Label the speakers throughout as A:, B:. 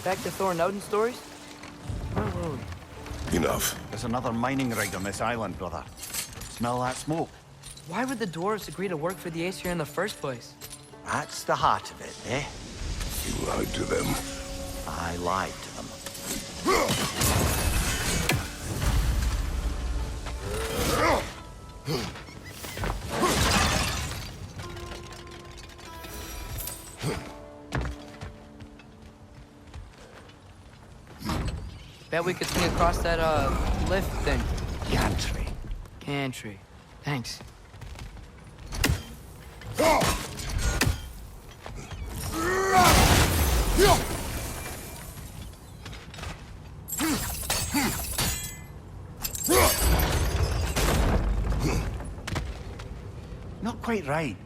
A: Back to Thor and Odin stories? Where were we?
B: Enough.
C: There's another mining rig on this island, brother. Smell that smoke?
A: Why would the dwarves agree to work for the Aesir in the first place?
C: That's the heart of it, eh?
B: You lied to them.
C: I lied to them.
A: Bet we could swing across that, lift thing.
C: Gantry.
A: Gantry. Thanks.
C: Not quite right.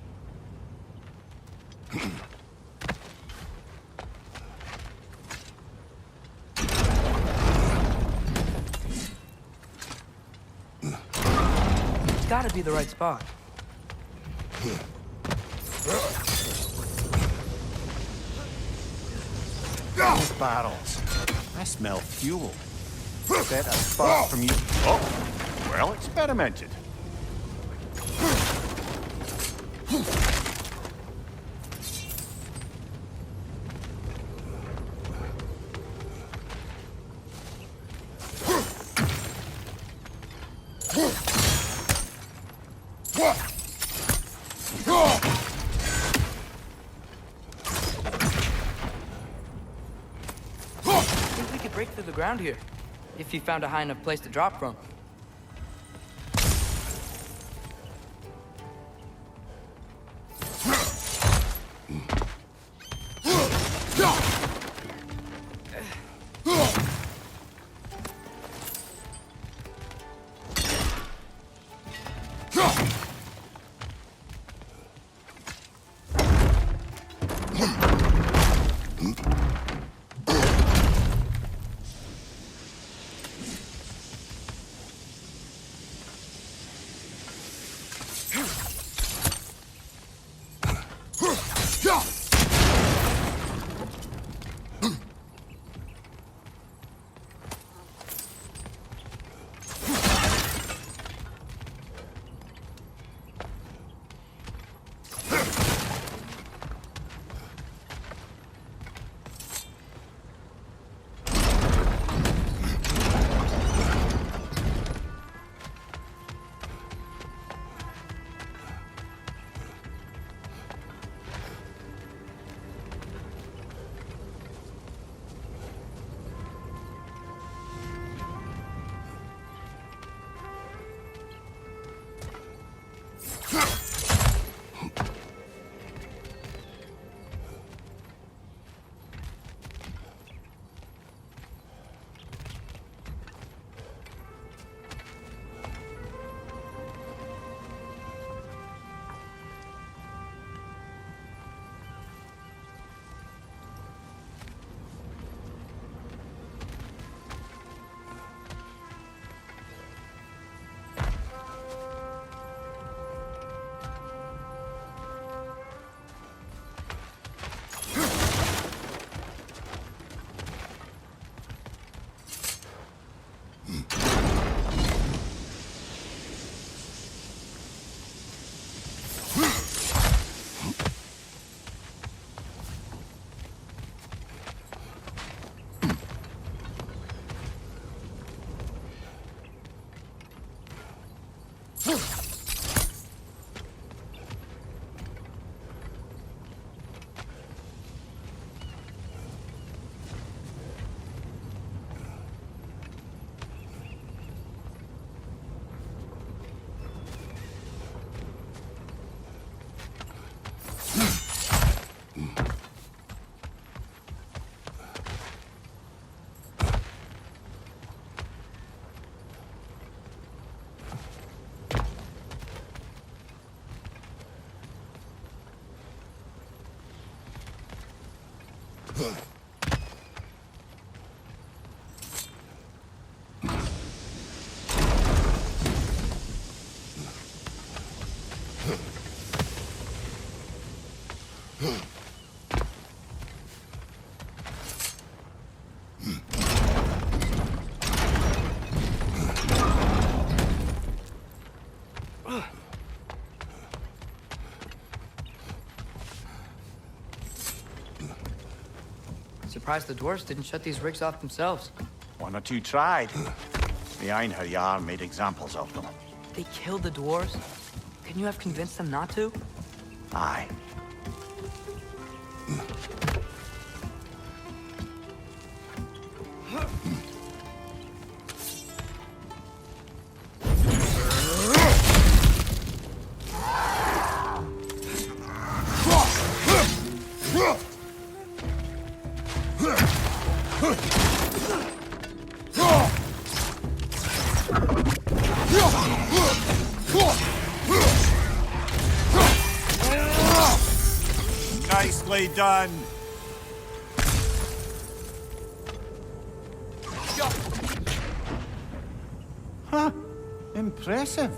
A: It's gotta be the right spot.
C: Those barrels. I smell fuel. Bet a spark from you. Oh, well experimented.
A: I think we could break through the ground here, if you found a high enough place to drop from. Surprised the dwarves didn't shut these rigs off themselves.
C: One or two tried. The Einherjar made examples of them.
A: They killed the dwarves? Couldn't you have convinced them not to?
C: Aye. Nicely done. Huh. Impressive.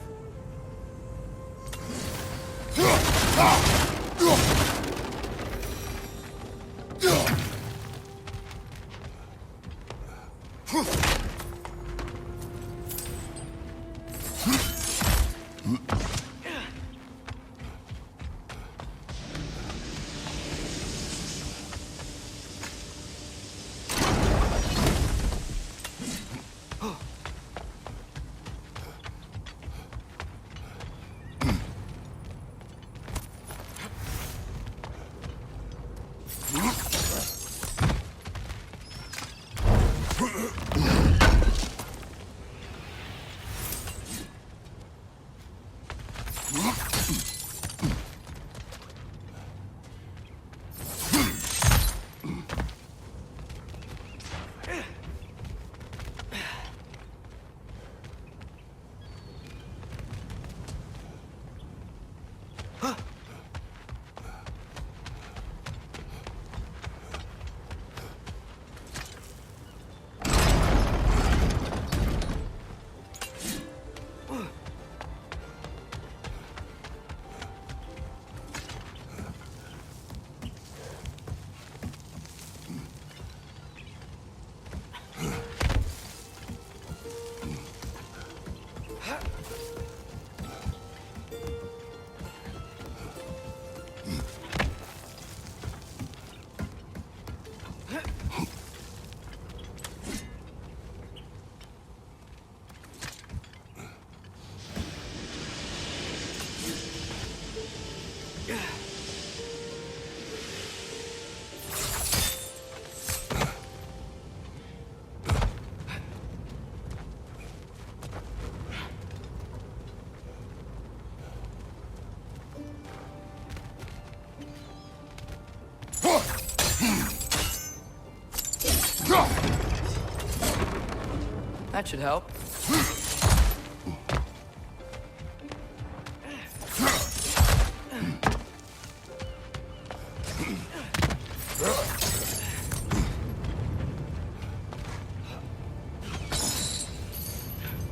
A: That should help.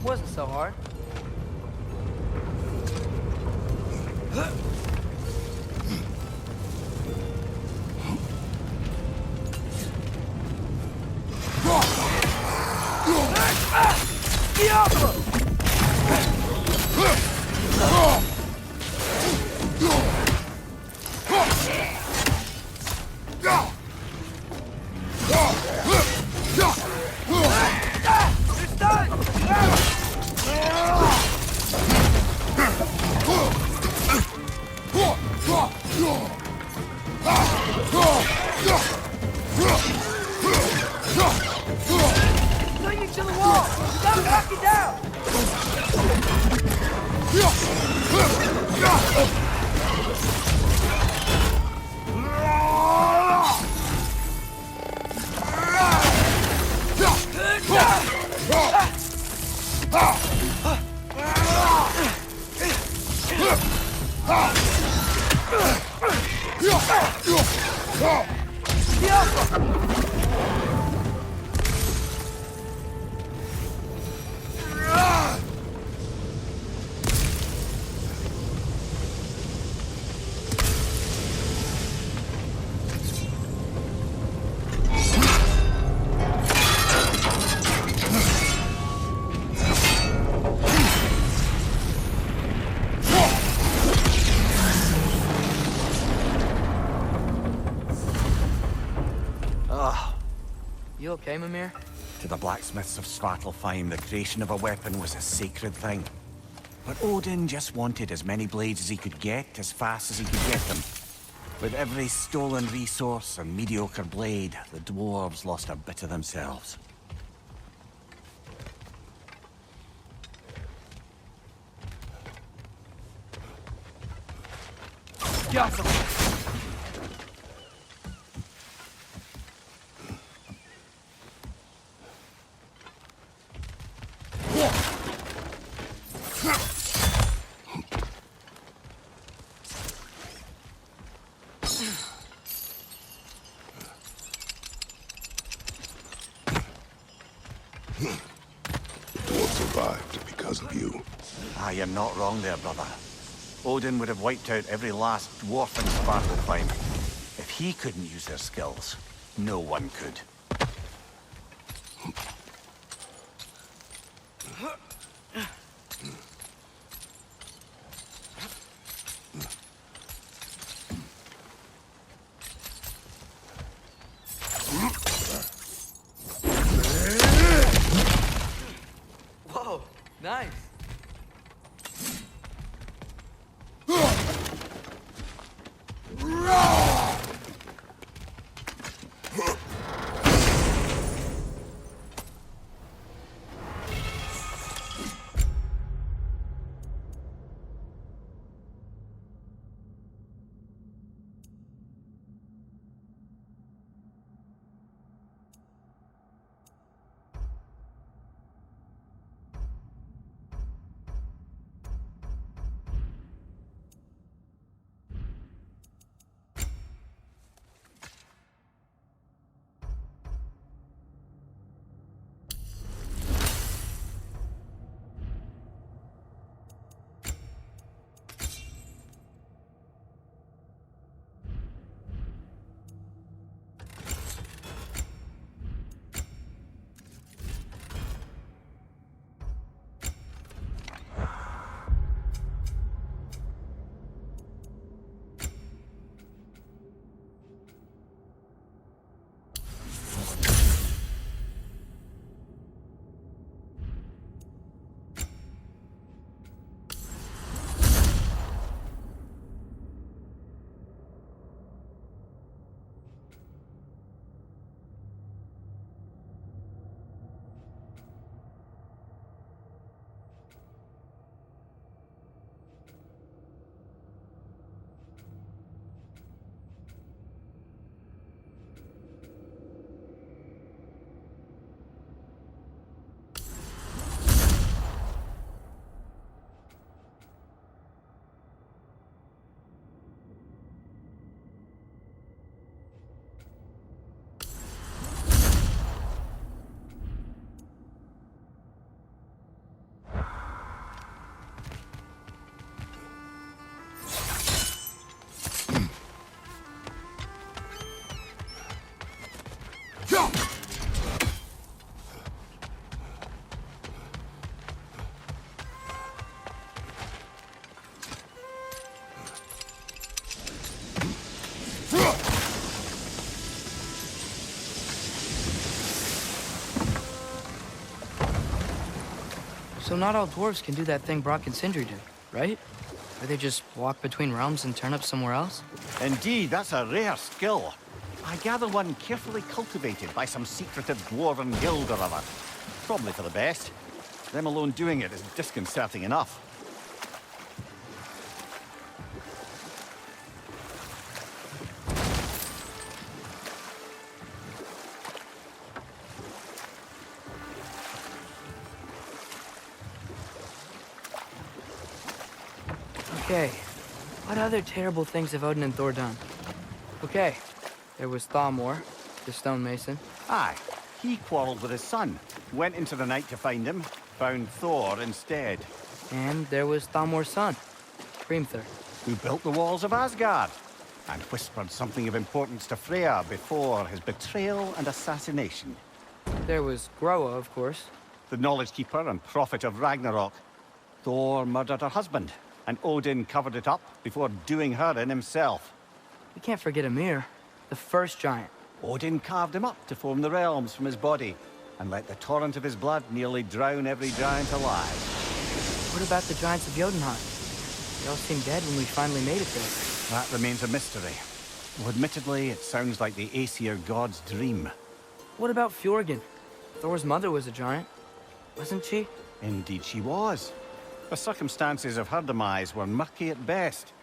A: Wasn't so hard.
C: Ugh,
A: You okay, Mimir?
C: To the blacksmiths of Svartalfheim, the creation of a weapon was a sacred thing. But Odin just wanted as many blades as he could get, as fast as he could get them. With every stolen resource and mediocre blade, the dwarves lost a bit of themselves.
A: Got them.
B: Dwarf survived because of you.
C: Ah, you're not wrong there, brother. Odin would have wiped out every last dwarf in Svartalfheim. If he couldn't use their skills, no one could.
A: Whoa, nice. So not all dwarves can do that thing Brock and Sindri do, right? Where they just walk between realms and turn up somewhere else?
C: Indeed, that's a rare skill. I gather one carefully cultivated by some secretive dwarven guild or other. Probably for the best. Them alone doing it is disconcerting enough.
A: Okay, what other terrible things have Odin and Thor done? Okay, there was Thalmor, the stonemason.
C: Aye, he quarreled with his son, went into the night to find him, found Thor instead.
A: And there was Thalmor's son, Hrimthur.
C: Who built the walls of Asgard, and whispered something of importance to Freya before his betrayal and assassination.
A: There was Groa, of course.
C: The knowledge keeper and prophet of Ragnarok. Thor murdered her husband, and Odin covered it up before doing her in himself.
A: We can't forget Ymir, the first giant.
C: Odin carved him up to form the realms from his body, and let the torrent of his blood nearly drown every giant alive.
A: What about the giants of Jotunheim? They all seemed dead when we finally made it there.
C: That remains a mystery. Well, admittedly, it sounds like the Aesir god's dream.
A: What about Fjorgyn? Thor's mother was a giant, wasn't she?
C: Indeed she was. The circumstances of her demise were murky at best,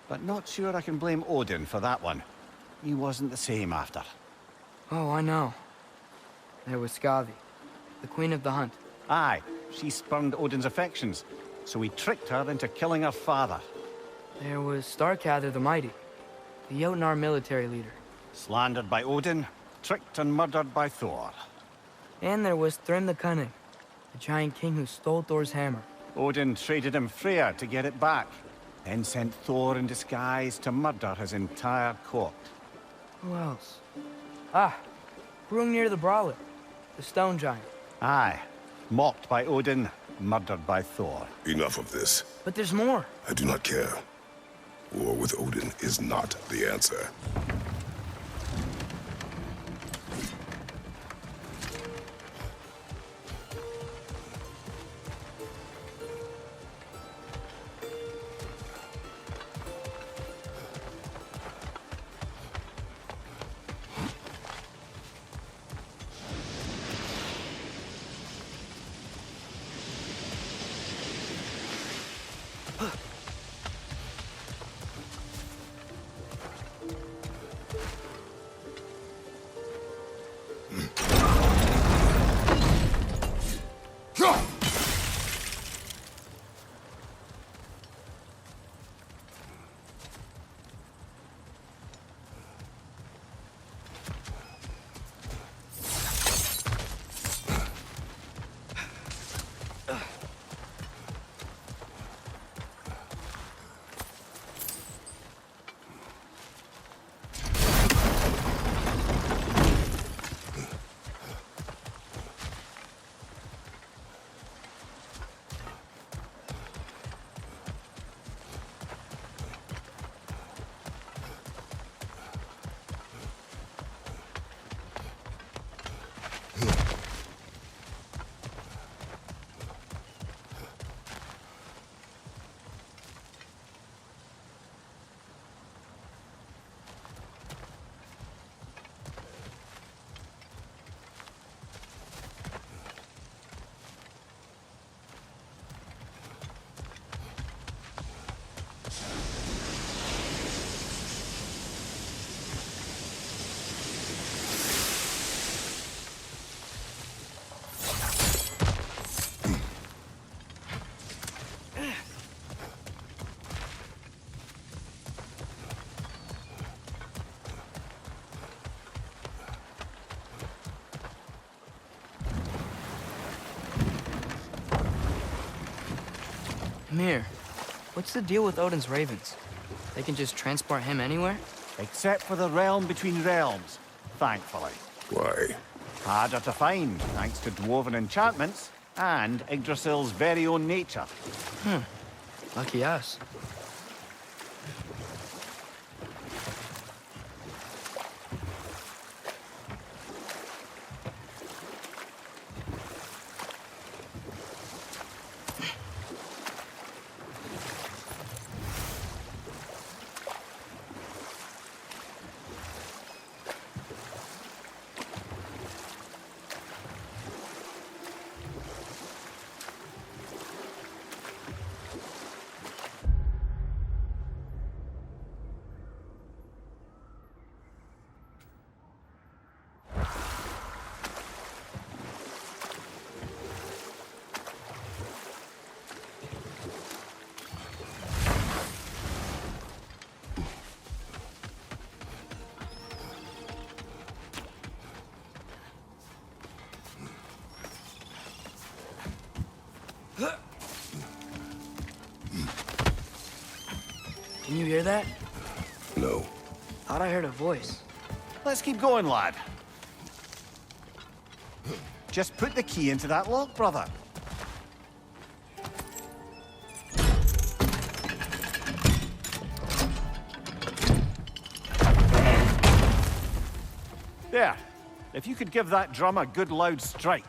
C: but not sure I can blame Odin for that one. He wasn't the same after.
A: Oh, I know. There was Skavi, the queen of the hunt.
C: Aye, she spurned Odin's affections, so he tricked her into killing her father.
A: There was Starkather the Mighty, the Jotnar military leader.
C: Slandered by Odin, tricked and murdered by Thor.
A: And there was Thrym the Cunning, the giant king who stole Thor's hammer.
C: Odin traded him Freya to get it back, then sent Thor in disguise to murder his entire court.
A: Who else? Ah, Hrungnir the Brawler, the stone giant.
C: Aye, mocked by Odin, murdered by Thor.
B: Enough of this.
A: But there's more.
B: I do not care. War with Odin is not the answer.
A: Mir, what's the deal with Odin's ravens? They can just transport him anywhere?
C: Except for the realm between realms, thankfully.
B: Why?
C: Harder to find, thanks to dwarven enchantments and Yggdrasil's very own nature.
A: Lucky us. Can you hear that?
B: No.
A: Thought I heard a voice.
C: Let's keep going, lad. Just put the key into that lock, brother. There. If you could give that drum a good loud strike.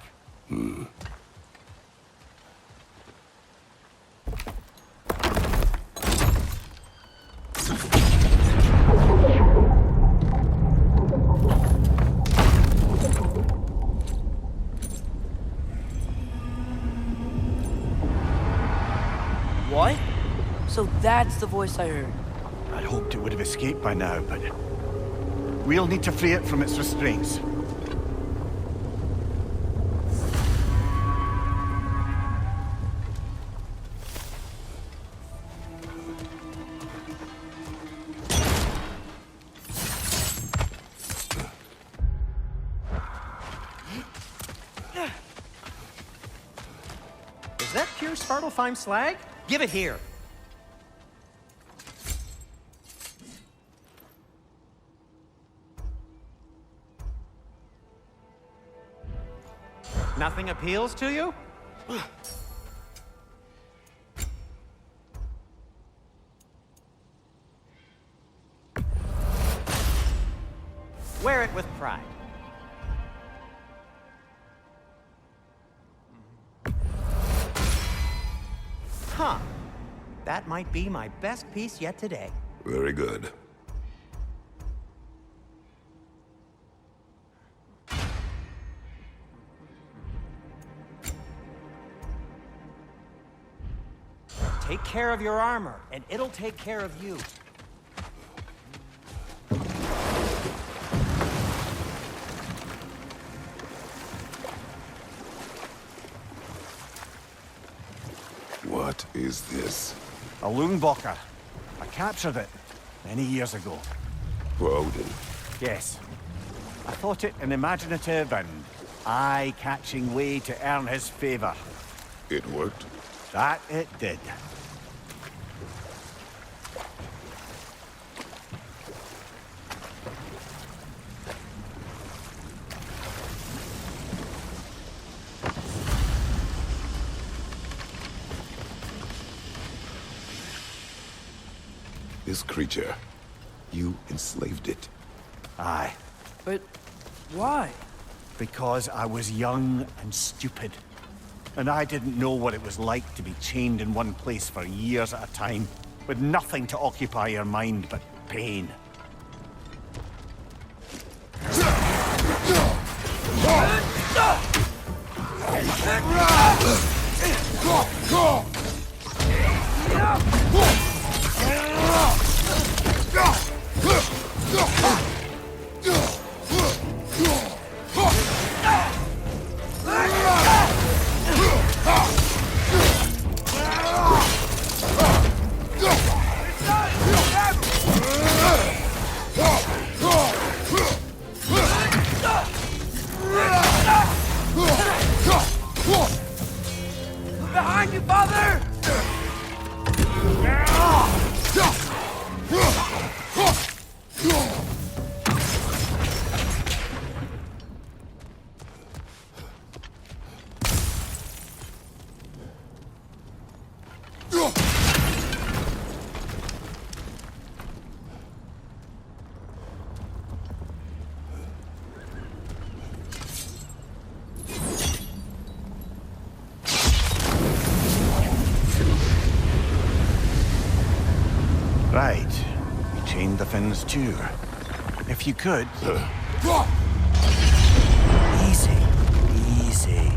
A: What? So that's the voice I heard.
C: I hoped it would have escaped by now, but we'll need to free it from its restraints.
D: Is that pure Svartalfheim slag? Give it here. Nothing appeals to you? Wear it with pride. Huh. That might be my best piece yet today.
B: Very good.
D: Take care of your armor, and it'll take care of you.
B: What is this?
C: A Loonbocker. I captured it many years ago.
B: For Odin.
C: Yes. I thought it an imaginative and eye-catching way to earn his favor.
B: It worked?
C: That it did.
B: This creature, you enslaved it.
C: Aye.
A: But why?
C: Because I was young and stupid. And I didn't know what it was like to be chained in one place for years at a time, with nothing to occupy your mind but pain.
A: Behind you, father!
C: Right. You chained the fins too. If you could... Easy. Easy.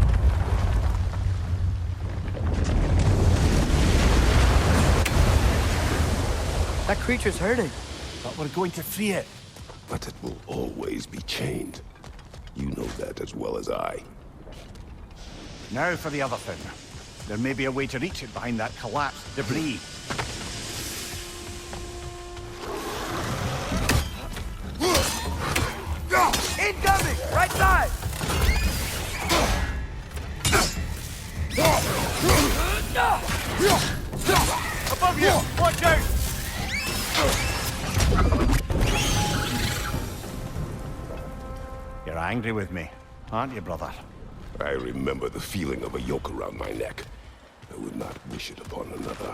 A: That creature's hurting.
C: But we're going to free it.
B: But it will always be chained. You know that as well as I.
C: Now for the other thing. There may be a way to reach it behind that collapsed debris.
A: Incoming! Right side!
C: Above you! Watch out! You're angry with me, aren't you, brother?
B: I remember the feeling of a yoke around my neck. I would not wish it upon another.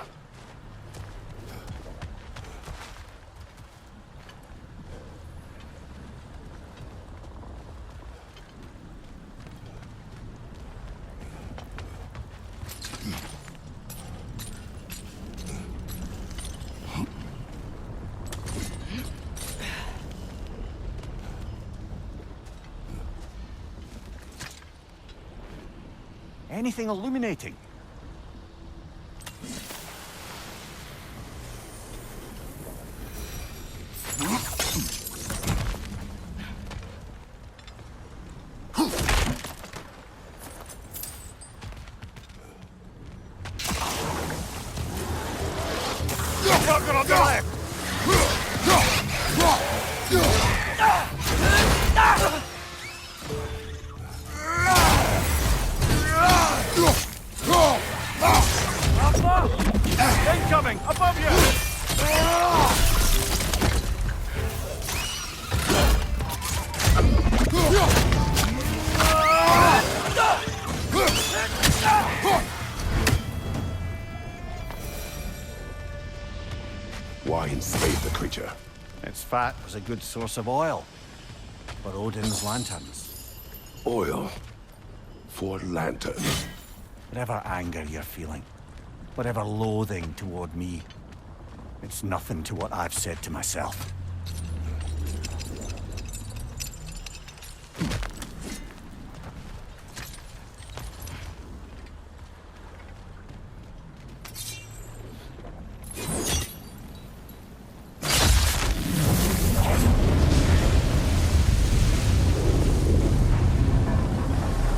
C: Anything illuminating?
E: Rocket on the left! Incoming! Above you!
B: Why enslave the creature?
C: Its fat was a good source of oil for Odin's lanterns.
B: Oil for lanterns.
C: Whatever anger you're feeling, whatever loathing toward me, it's nothing to what I've said to myself.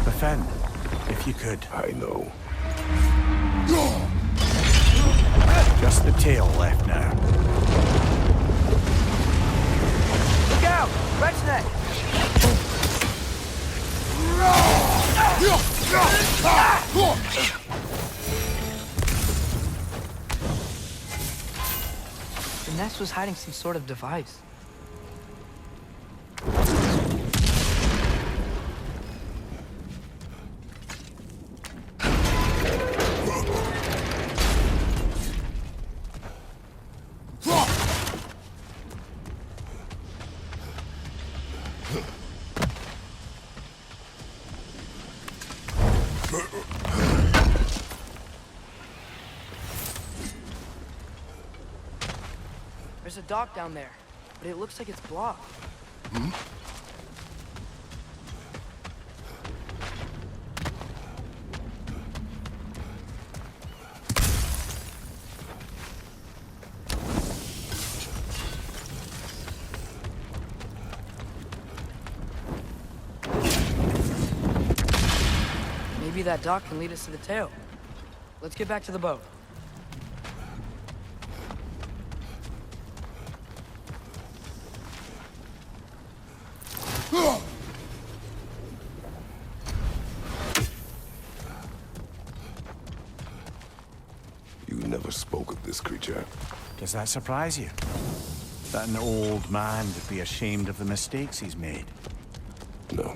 C: Defend, if you could.
B: I know.
C: Just the tail left now.
A: Look out! Wretch neck! The nest was hiding some sort of device. There's a dock down there, but it looks like it's blocked. Maybe that dock can lead us to the tail. Let's get back to the boat.
B: You never spoke of this creature.
C: Does that surprise you? That an old man would be ashamed of the mistakes he's made?
B: No.